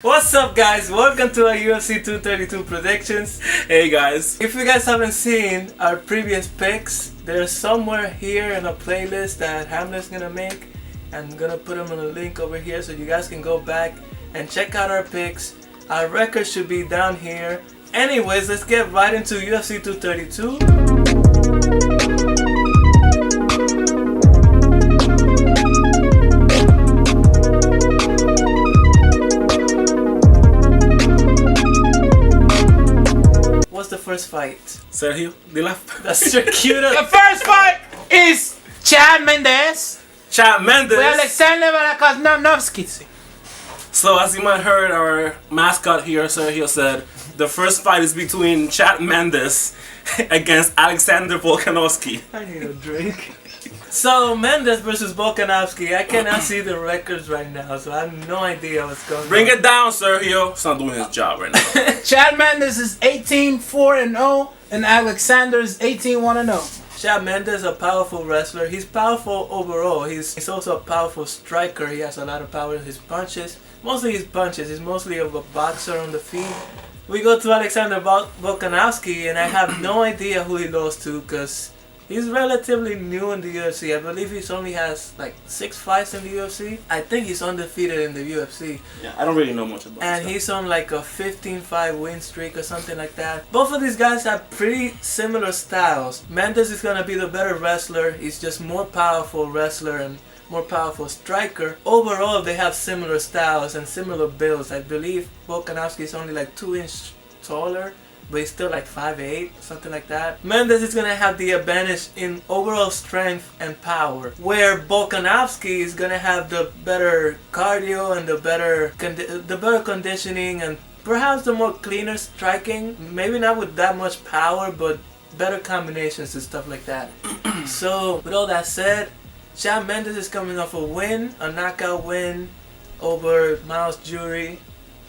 What's up guys, welcome to our UFC 232 predictions. Hey guys. If you guys haven't seen our previous picks, they're somewhere here in a playlist that Hamlet's gonna make. I'm gonna put them in a link over here so you guys can go back and check out our picks. Our record should be down here. Anyways, let's get right into UFC 232. What's the first fight? Sergio, That's Circuito. The first fight is Chad Mendes Chad Mendes. with Alexander Volkanovski. So as you might heard, our mascot here, Sergio, said the first fight is between Chad Mendes against Alexander Volkanovski. I need a drink. So Mendes versus Volkanovski. I cannot see the records right now, so I have no idea what's going on. Bring it down, Sergio. He's not doing his job right now. Chad Mendes is 18-4-0 and Alexander is 18-1-0. Chad Mendes is a powerful wrestler. He's powerful overall. He's also a powerful striker. He has a lot of power in his punches. Mostly his punches. He's mostly a boxer on the feet. We go to Alexander Volkanovski, and I have no idea who he lost to because he's relatively new in the UFC. I believe he only has like 6 fights in the UFC. I think he's undefeated in the UFC. Yeah, I don't really know much about And he's on like a 15-5 win streak or something like that. Both of these guys have pretty similar styles. Mendes is gonna be the better wrestler. He's just more powerful wrestler and more powerful striker. Overall, they have similar styles and similar builds. I believe Volkanovski is only like 2 inches taller, but he's still like 5'8", something like that. Mendes is gonna have the advantage in overall strength and power, where Volkanovski is gonna have the better cardio and the better conditioning and perhaps the more cleaner striking. Maybe not with that much power, but better combinations and stuff like that. So with all that said, Chad Mendes is coming off a win, a knockout win over Miles Jury.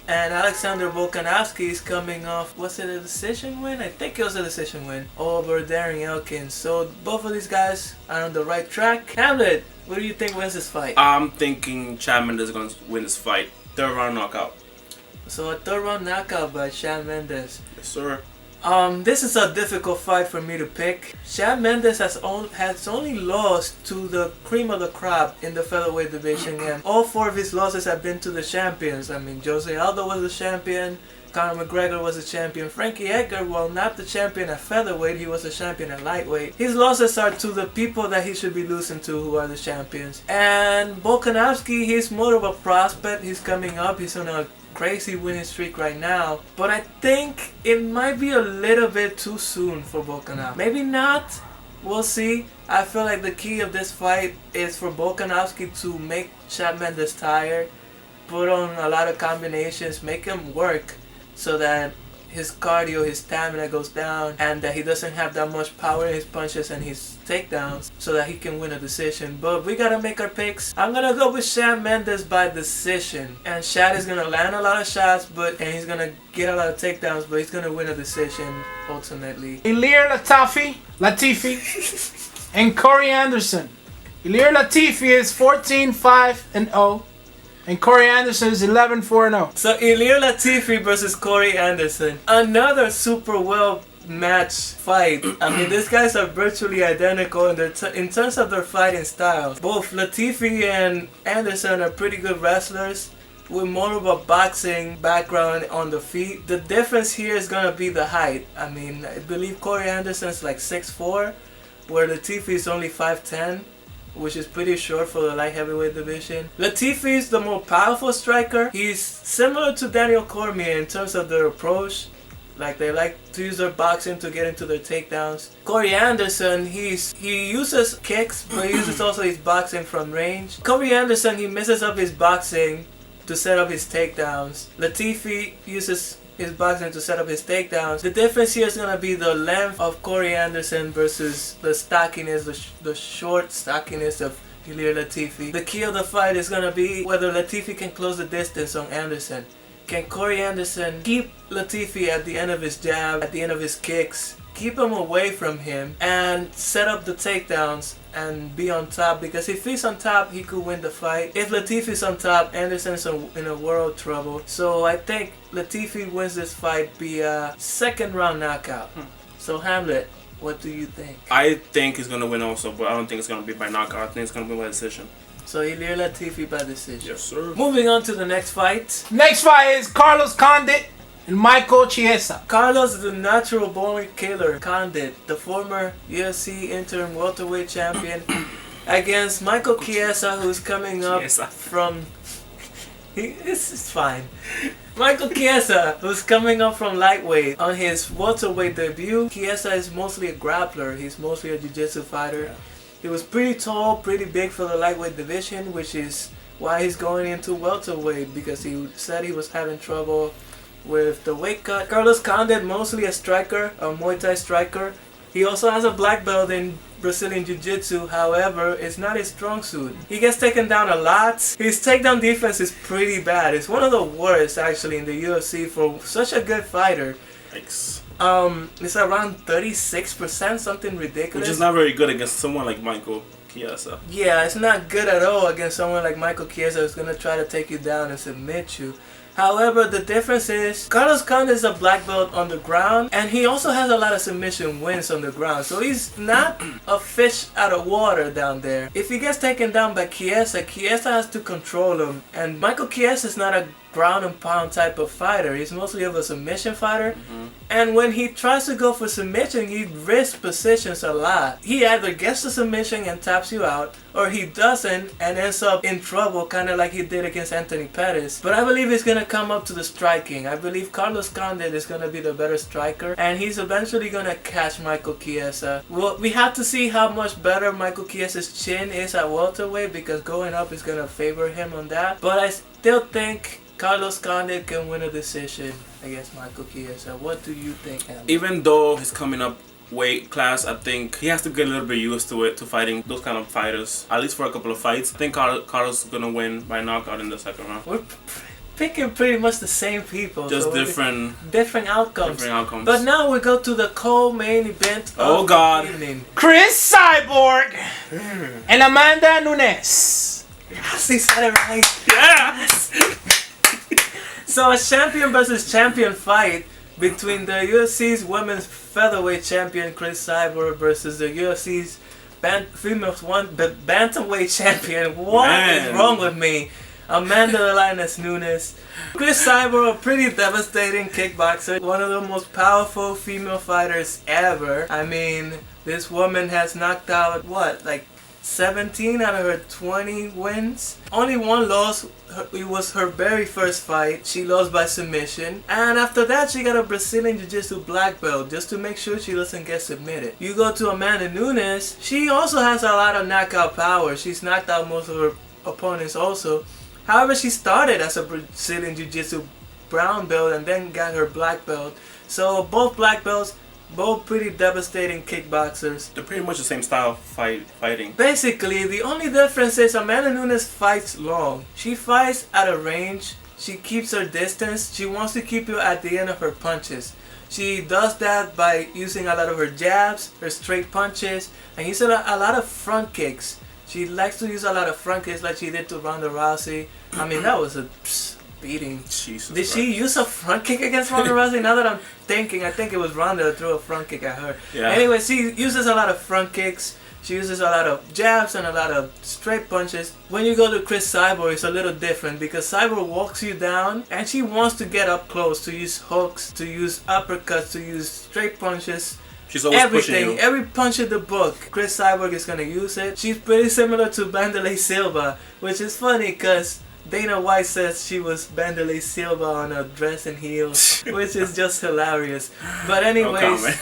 And Alexander Volkanovski is coming off, was it a decision win? I think it was a decision win over Darren Elkins. So both of these guys are on the right track. Hamlet, what do you think wins this fight? I'm thinking Chad Mendes is going to win this fight. 3rd round knockout. So a 3rd round knockout by Chad Mendes. Yes, sir. This is a difficult fight for me to pick. Chad Mendes has only lost to the cream of the crop in the featherweight division, and all 4 of his losses have been to the champions. I mean, Jose Aldo was the champion, Conor McGregor was the champion, Frankie Edgar, while not the champion at featherweight, he was the champion at lightweight. His losses are to the people that he should be losing to, who are the champions. And Volkanovski, he's more of a prospect. He's coming up. He's on a crazy winning streak right now, but I think it might be a little bit too soon for Volkanovski. Maybe not, we'll see. I feel like the key of this fight is for Volkanovski to make Chad Mendes tired, put on a lot of combinations, make him work so that his cardio, his stamina goes down, and that he doesn't have that much power in his punches and his takedowns, so that he can win a decision. But we gotta make our picks. I'm gonna go with Chad Mendes by decision, and Chad is gonna land a lot of shots, and he's gonna get a lot of takedowns, but he's gonna win a decision ultimately. Ilir Latifi and Corey Anderson. Ilir Latifi is 14-5-0 and Corey Anderson is 11-4-0. So Ilir Latifi versus Corey Anderson. Another super well matched fight. I mean, these guys are virtually identical in terms of their fighting styles. Both Latifi and Anderson are pretty good wrestlers with more of a boxing background on the feet. The difference here is going to be the height. I mean, I believe Corey Anderson's like 6'4", where Latifi is only 5'10", which is pretty short for the light heavyweight division. Latifi is the more powerful striker. He's similar to Daniel Cormier in terms of their approach. Like, they like to use their boxing to get into their takedowns. Corey Anderson, he uses kicks, but he uses also his boxing from range. Corey Anderson, he messes up his boxing to set up his takedowns. Latifi uses his boxing to set up his takedowns. The difference here is going to be the length of Corey Anderson versus the stockiness, the short stockiness of Ilir Latifi. The key of the fight is going to be whether Latifi can close the distance on Anderson. Can Corey Anderson keep Latifi at the end of his jab, at the end of his kicks? keep him away from him and set up the takedowns and be on top, because if he's on top, he could win the fight. If Latifi's on top, Anderson's in a world trouble. So I think Latifi wins this fight via second round knockout. So Hamlet, what do you think? I think he's gonna win also, but I don't think it's gonna be by knockout. I think it's gonna be by decision. So Ilir Latifi by decision. Yes, sir. Moving on to the next fight. Next fight is Carlos Condit and Michael Chiesa. Carlos is the natural born killer. Condit, the former UFC interim welterweight champion, against Michael Chiesa, who's coming up from... It's fine. Michael Chiesa, who's coming up from lightweight on his welterweight debut. Chiesa is mostly a grappler. He's mostly a jiu-jitsu fighter. Yeah. He was pretty tall, pretty big for the lightweight division, which is why he's going into welterweight, because he said he was having trouble with the weight cut. Carlos Condit, mostly a striker, a Muay Thai striker. He also has a black belt in Brazilian Jiu-Jitsu, however, it's not his strong suit. He gets taken down a lot. His takedown defense is pretty bad. It's one of the worst, actually, in the UFC for such a good fighter. Thanks. It's around 36%, something ridiculous. Which is not very good against someone like Michael Chiesa. Yeah, it's not good at all against someone like Michael Chiesa, who's going to try to take you down and submit you. However, the difference is Carlos Condit is a black belt on the ground, and he also has a lot of submission wins on the ground. So he's not a fish out of water down there. If he gets taken down by Chiesa, Chiesa has to control him. And Michael Chiesa is not a ground and pound type of fighter. He's mostly of a submission fighter. And when he tries to go for submission, he risks positions a lot. He either gets the submission and taps you out, or he doesn't and ends up in trouble, kind of like he did against Anthony Pettis. But I believe he's going to come up to the striking. I believe Carlos Condit is going to be the better striker, and he's eventually going to catch Michael Chiesa. Well, we have to see how much better Michael Chiesa's chin is at welterweight, because going up is going to favor him on that. But I still think Carlos Condit can win a decision against Michael Chiesa. What do you think, Hamlet? Even though he's coming up weight class, I think he has to get a little bit used to it, to fighting those kind of fighters, at least for a couple of fights. I think Carlos is going to win by knockout in the second round. We're picking pretty much the same people. Just so different outcomes. Different outcomes. But now we go to the co-main event of the evening. Chris Cyborg and Amanda Nunes. Yes, he said it right. Yes! So a champion versus champion fight between the UFC's women's featherweight champion Chris Cyborg versus the UFC's females bantamweight champion. What is wrong with me? Amanda the Lioness Nunes. Chris Cyborg, a pretty devastating kickboxer, one of the most powerful female fighters ever. I mean, this woman has knocked out, what, like 17 out of her 20 wins. Only one loss. It was her very first fight. She lost by submission. And after that, she got a Brazilian Jiu-Jitsu black belt just to make sure she doesn't get submitted. You go to Amanda Nunes. She also has a lot of knockout power. She's knocked out most of her opponents also. However, she started as a Brazilian Jiu-Jitsu brown belt and then got her black belt. So both black belts, both pretty devastating kickboxers. They're pretty much the same style of fighting. Basically, the only difference is Amanda Nunes fights long. She fights at a range. She keeps her distance. She wants to keep you at the end of her punches. She does that by using a lot of her jabs, her straight punches, and using a lot of front kicks. She likes to use a lot of front kicks like she did to Ronda Rousey. I mean, that was a beating. Jesus Did she use a front kick against Ronda Rousey? Now that I'm thinking, I think it was Ronda that threw a front kick at her. Yeah. Anyway, she uses a lot of front kicks. She uses a lot of jabs and a lot of straight punches. When you go to Chris Cyborg, it's a little different because Cyborg walks you down and she wants to get up close, to use hooks, to use uppercuts, to use straight punches. She's always everything, pushing you. every punch in the book, Chris Cyborg is going to use it. She's pretty similar to Wanderlei Silva, which is funny because Dana White says she was Wanderlei Silva on a dress and heels, which is just hilarious. But anyways,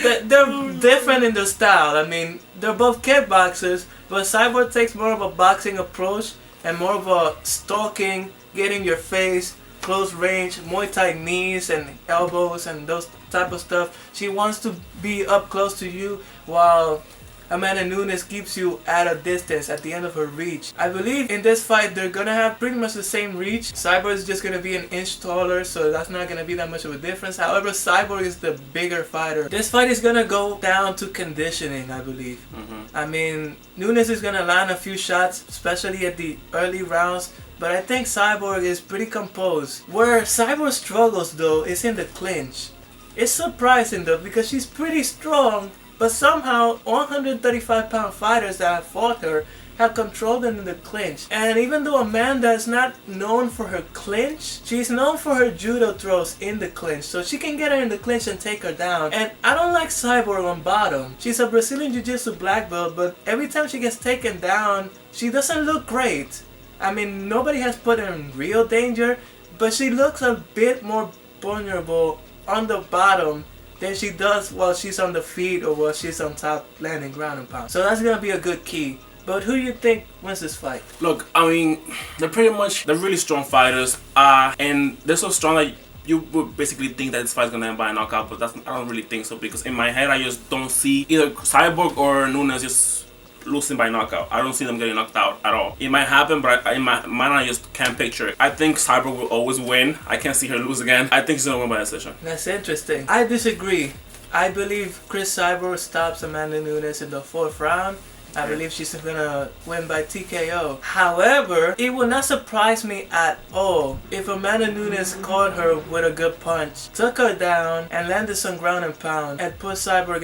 they're different in their style. I mean, they're both kickboxers, but Cyborg takes more of a boxing approach and more of a stalking, getting your face, close range, Muay Thai knees and elbows and those type of stuff. She wants to be up close to you, while Amanda Nunes keeps you at a distance at the end of her reach. I believe in this fight they're gonna have pretty much the same reach. Cyborg is just gonna be an inch taller, so that's not gonna be that much of a difference. However, Cyborg is the bigger fighter. This fight is gonna go down to conditioning, I believe. I mean, Nunes is gonna land a few shots, especially at the early rounds. But I think Cyborg is pretty composed. Where Cyborg struggles though is in the clinch. It's surprising though because she's pretty strong, but somehow 135-pound fighters that have fought her have controlled them in the clinch. And even though Amanda is not known for her clinch, she's known for her judo throws in the clinch. So she can get her in the clinch and take her down. And I don't like Cyborg on bottom. She's a Brazilian Jiu-Jitsu black belt, but every time she gets taken down, she doesn't look great. I mean, nobody has put her in real danger, but she looks a bit more vulnerable on the bottom than she does while she's on the feet or while she's on top landing ground and pound. So that's gonna be a good key. But who do you think wins this fight? Look, I mean, they're really strong fighters, and they're so strong that you would basically think that this fight's gonna end by a knockout, but I don't really think so, because in my head I just don't see either Cyborg or Nunes just losing by knockout. I don't see them getting knocked out at all. It might happen, but in my mind I just can't picture it. I think Cyborg will always win. I can't see her lose again. I think she's gonna win by decision. That's interesting. I disagree. I believe Chris Cyborg stops Amanda Nunes in the 4th round. I believe she's gonna win by TKO. However, it would not surprise me at all if Amanda Nunes caught her with a good punch, took her down, and landed some ground and pound, and put Cyborg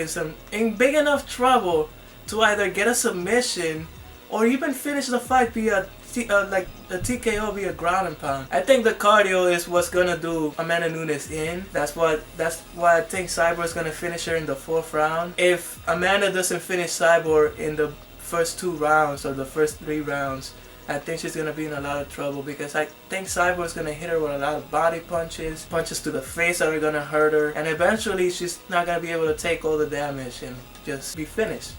in big enough trouble to either get a submission or even finish the fight via like a TKO via ground and pound. I think the cardio is what's gonna do Amanda Nunes in. That's why I think Cyborg is gonna finish her in the 4th round. If Amanda doesn't finish Cyborg in the first 2 rounds or the first 3 rounds, I think she's gonna be in a lot of trouble, because I think Cyborg is gonna hit her with a lot of body punches to the face that are gonna hurt her, and eventually she's not gonna be able to take all the damage and just be finished.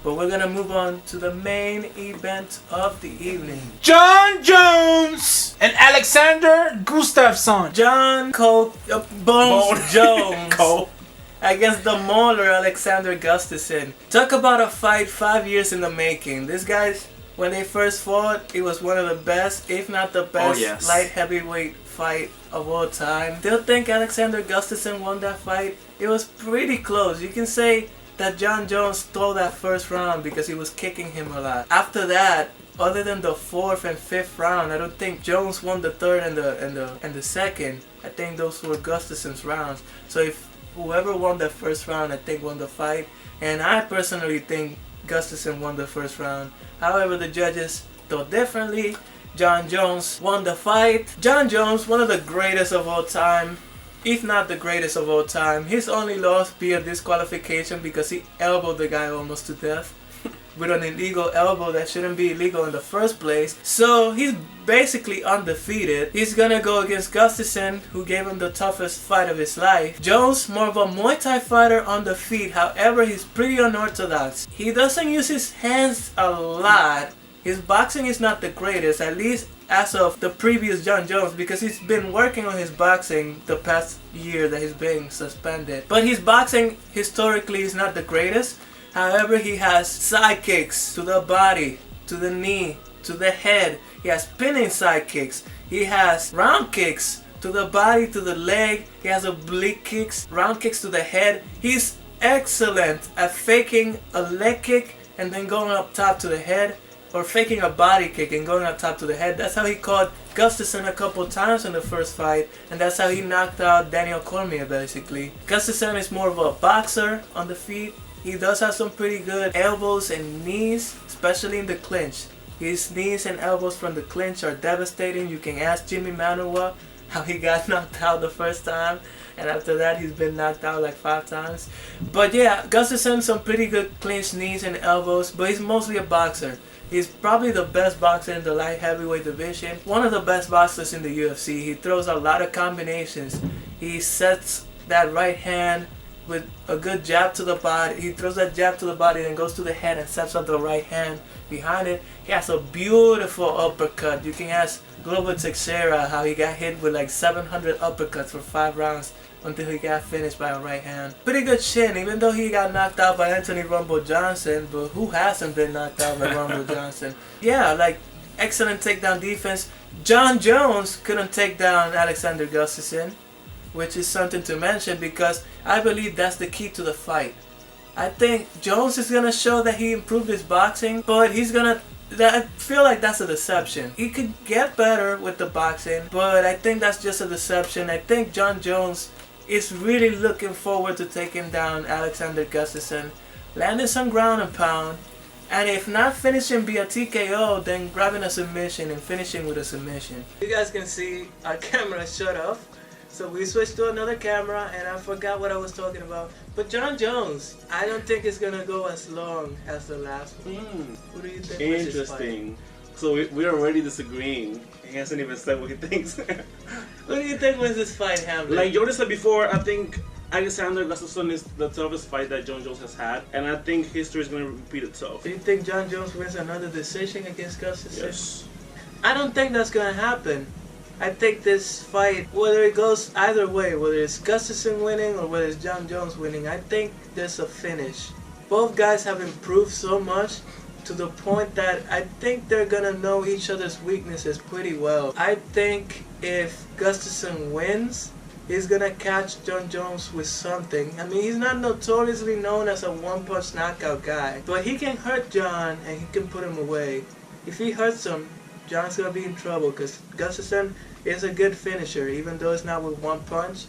But we're gonna move on to the main event of the evening. John Jones and Alexander Gustafsson. John Bones Jones Cole. against the mauler Alexander Gustafsson. Talk about a fight 5 years in the making. These guys, when they first fought, it was one of the best, if not the best, light heavyweight fight of all time. Still think Alexander Gustafsson won that fight? It was pretty close. You can say that John Jones stole that 1st round because he was kicking him a lot. After that, other than the 4th and 5th round, I don't think Jones won the 3rd and the 2nd. I think those were Gustafsson's rounds. So if whoever won the 1st round, I think won the fight. And I personally think Gustafsson won the 1st round. However, the judges thought differently. John Jones won the fight. John Jones, one of the greatest of all time, if not the greatest of all time. His only loss via disqualification because he elbowed the guy almost to death with an illegal elbow that shouldn't be illegal in the first place. So he's basically undefeated. He's gonna go against Gustafsson, who gave him the toughest fight of his life. Jones, more of a Muay Thai fighter on the feet. However, he's pretty unorthodox. He doesn't use his hands a lot. His boxing is not the greatest, at least as of the previous John Jones, because he's been working on his boxing the past year that he's being suspended. But his boxing historically is not the greatest. However, he has side kicks to the body, to the knee, to the head. He has spinning side kicks. He has round kicks to the body, to the leg. He has oblique kicks, round kicks to the head. He's excellent at faking a leg kick and then going up top to the head, or faking a body kick and going up top to the head. That's how he caught Gustafsson a couple times in the first fight, and that's how he knocked out Daniel Cormier basically. Gustafsson is more of a boxer on the feet. He does have some pretty good elbows and knees, especially in the clinch. His knees and elbows from the clinch are devastating. You can ask Jimmy Manuwa how he got knocked out the first time, and after that he's been knocked out like 5 times. But yeah, Gustafsson some pretty good clinch knees and elbows, but he's mostly a boxer. He's probably the best boxer in the light heavyweight division. One of the best boxers in the UFC. He throws a lot of combinations. He sets that right hand with a good jab to the body. He throws that jab to the body, then goes to the head and sets up the right hand behind it. He has a beautiful uppercut. You can ask Global Teixeira, how he got hit with like 700 uppercuts for 5 rounds until he got finished by a right hand. Pretty good chin, even though he got knocked out by Anthony Rumble Johnson, but who hasn't been knocked out by Rumble Johnson? Yeah, like excellent takedown defense. John Jones couldn't take down Alexander Gustafsson, which is something to mention because I believe that's the key to the fight. I think Jones is gonna show that he improved his boxing, but I feel like that's a deception. He could get better with the boxing, but I think that's just a deception. I think John Jones is really looking forward to taking down Alexander Gustafsson, landing some ground and pound, and if not finishing via TKO, then grabbing a submission and finishing with a submission. You guys can see our camera shut off, so we switched to another camera and I forgot what I was talking about. But John Jones, I don't think it's gonna go as long as the last one. What do you think? Interesting. So we're already disagreeing. He hasn't even said what he thinks. What do you think was this fight, Hamlet? Like Yordy said before, I think Alexander Gustafsson is the toughest fight that John Jones has had, and I think history is going to repeat itself. Do you think John Jones wins another decision against Gustafsson? Yes. I don't think that's going to happen. I think this fight, whether it goes either way, whether it's Gustafsson winning or whether it's John Jones winning, I think there's a finish. Both guys have improved so much to the point that I think they're gonna know each other's weaknesses pretty well. I think if Gustafsson wins, he's gonna catch John Jones with something. I mean, he's not notoriously known as a one-punch knockout guy, but he can hurt John and he can put him away. If he hurts him, John's gonna be in trouble because Gustafsson is a good finisher. Even though it's not with one punch,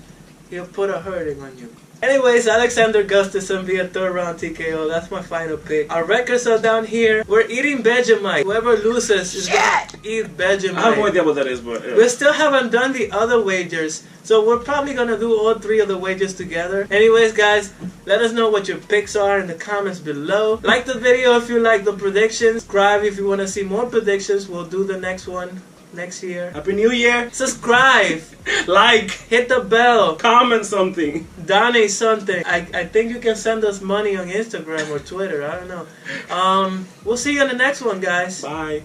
he'll put a hurting on you. Anyways, Alexander Gustafsson via 3rd round TKO. That's my final pick. Our records are down here. We're eating Vegemite. Whoever loses is gonna eat Vegemite. I have no idea what that is, but yeah. We still haven't done the other wagers, so we're probably gonna do all 3 of the wagers together. Anyways, guys, let us know what your picks are in the comments below. Like the video if you like the predictions. Subscribe if you want to see more predictions. We'll do the next one next year. Happy New Year! Subscribe, Like, hit the bell, comment something. donate something. I think you can send us money on Instagram or Twitter. I don't know. We'll see you in the next one, guys. Bye.